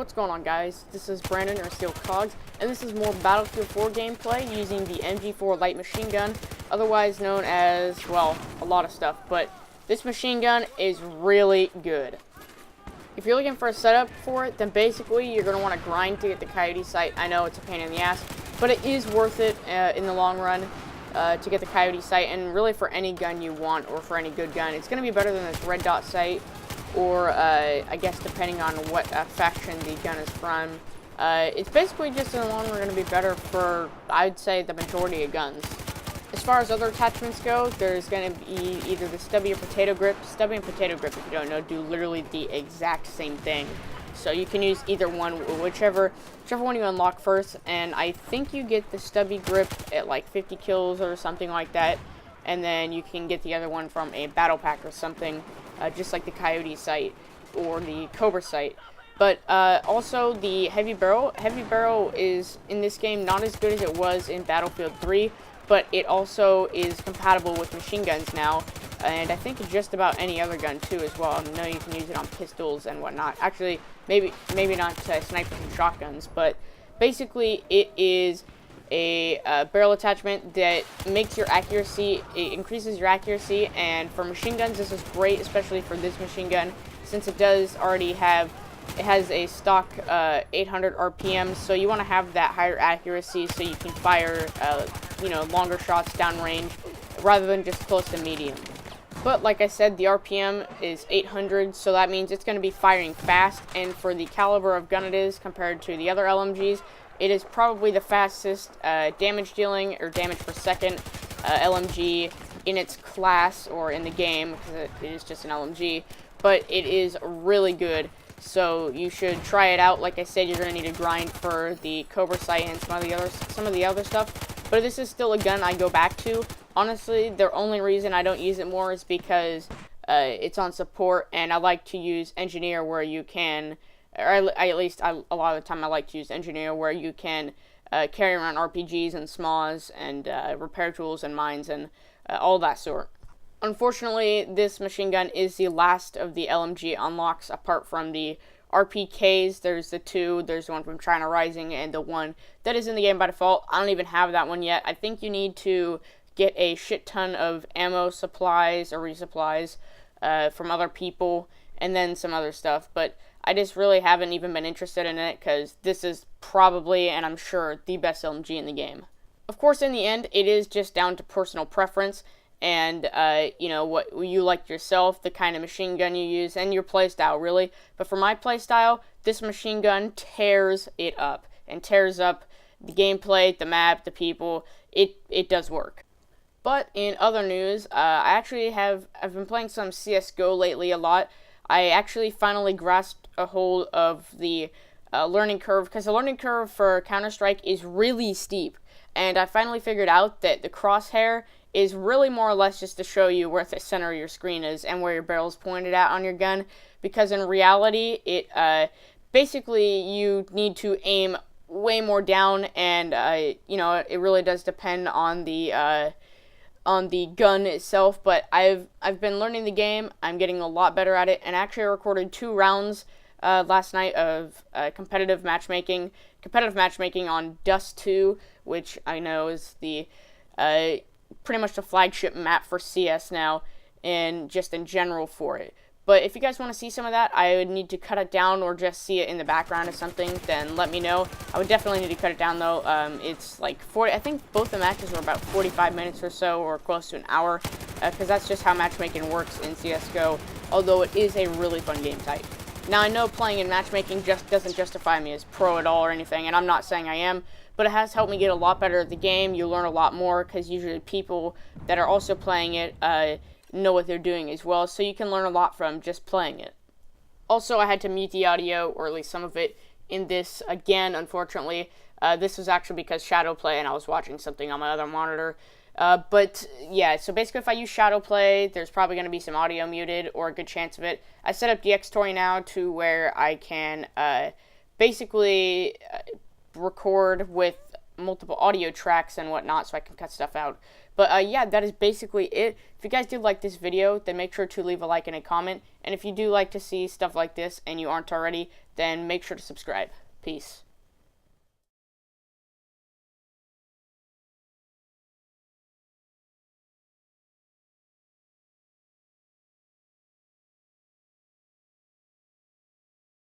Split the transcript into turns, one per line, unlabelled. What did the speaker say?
What's going on, guys? This is Brandon, or Steel Cogs, and this is more Battlefield 4 gameplay using the MG4 light machine gun, otherwise known as, well, a lot of stuff, but this machine gun is really good. If you're looking for a setup for it, then basically you're going to want to grind to get the Coyote sight. I know it's a pain in the ass, but it is worth it in the long run to get the Coyote sight, and really for any gun you want, or for any good gun. It's going to be better than this red dot sight, or I guess depending on what faction the gun is from. It's basically just in the long run going to be better for, I'd say, the majority of guns. As far as other attachments go, there's going to be either the stubby or potato grip. Stubby and potato grip, if you don't know, do literally the exact same thing. So you can use either one, whichever one you unlock first. And I think you get the stubby grip at like 50 kills or something like that. And then you can get the other one from a battle pack or something, just like the Coyote sight or the Cobra sight. But also the heavy barrel. Heavy barrel is, in this game, not as good as it was in Battlefield 3. But it also is compatible with machine guns now, and I think just about any other gun too as well. I know you can use it on pistols and whatnot. Actually, maybe not snipers and shotguns, but basically it is a barrel attachment that makes your accuracy, it increases your accuracy, and for machine guns this is great, especially for this machine gun, since it does already have, it has a stock 800 RPM, so you want to have that higher accuracy so you can fire longer shots downrange rather than just close to medium. But like I said, the RPM is 800, so that means it's going to be firing fast, and for the caliber of gun it is compared to the other LMGs, it is probably the fastest damage dealing or damage per second LMG in its class or in the game, because it is just an LMG, but it is really good. So you should try it out. Like I said, you're going to need to grind for the Cobra sight and some of the other stuff. But this is still a gun I go back to. Honestly, the only reason I don't use it more is because it's on support, and I like to use engineer where you can, or at least a lot of the time I like to use engineer where you can carry around RPGs and SMAs and repair tools and mines and all that sort. Unfortunately, this machine gun is the last of the LMG unlocks, apart from the RPKs. There's the two. There's the one from China Rising and the one that is in the game by default. I don't even have that one yet. I think you need to get a shit ton of ammo supplies or resupplies from other people, and then some other stuff. But I just really haven't even been interested in it, because this is probably, and I'm sure, the best LMG in the game. Of course, in the end, it is just down to personal preference, and what you like yourself, the kind of machine gun you use, and your playstyle, really. But for my playstyle, this machine gun tears it up, and tears up the gameplay, the map, the people. It does work. But in other news, I've been playing some CSGO lately a lot. I actually finally grasped a hold of the learning curve, because the learning curve for Counter-Strike is really steep, and I finally figured out that the crosshair is really more or less just to show you where the center of your screen is and where your barrel's pointed at on your gun, because in reality, it basically you need to aim way more down, and it really does depend on the gun itself. But I've been learning the game. I'm getting a lot better at it, and actually I recorded 2 rounds last night of competitive matchmaking on Dust 2, which I know is the pretty much the flagship map for CS now, and just in general for it. But if you guys want to see some of that, I would need to cut it down or just see it in the background or something, then let me know. I would definitely need to cut it down, though. It's like 40, I think both the matches were about 45 minutes or so, or close to an hour, because that's just how matchmaking works in CSGO, although it is a really fun game type. Now, I know playing in matchmaking just doesn't justify me as pro at all or anything, and I'm not saying I am, but it has helped me get a lot better at the game. You learn a lot more, because usually people that are also playing it know what they're doing as well, so you can learn a lot from just playing it. Also, I had to mute the audio, or at least some of it, in this again, unfortunately. This was actually because Shadowplay, and I was watching something on my other monitor. But yeah, so basically if I use Shadowplay, there's probably going to be some audio muted, or a good chance of it. I set up DxTory now to where I can basically record with multiple audio tracks and whatnot, so I can cut stuff out. But yeah, that is basically it. If you guys did like this video, then make sure to leave a like and a comment. And if you do like to see stuff like this and you aren't already, then make sure to subscribe. Peace.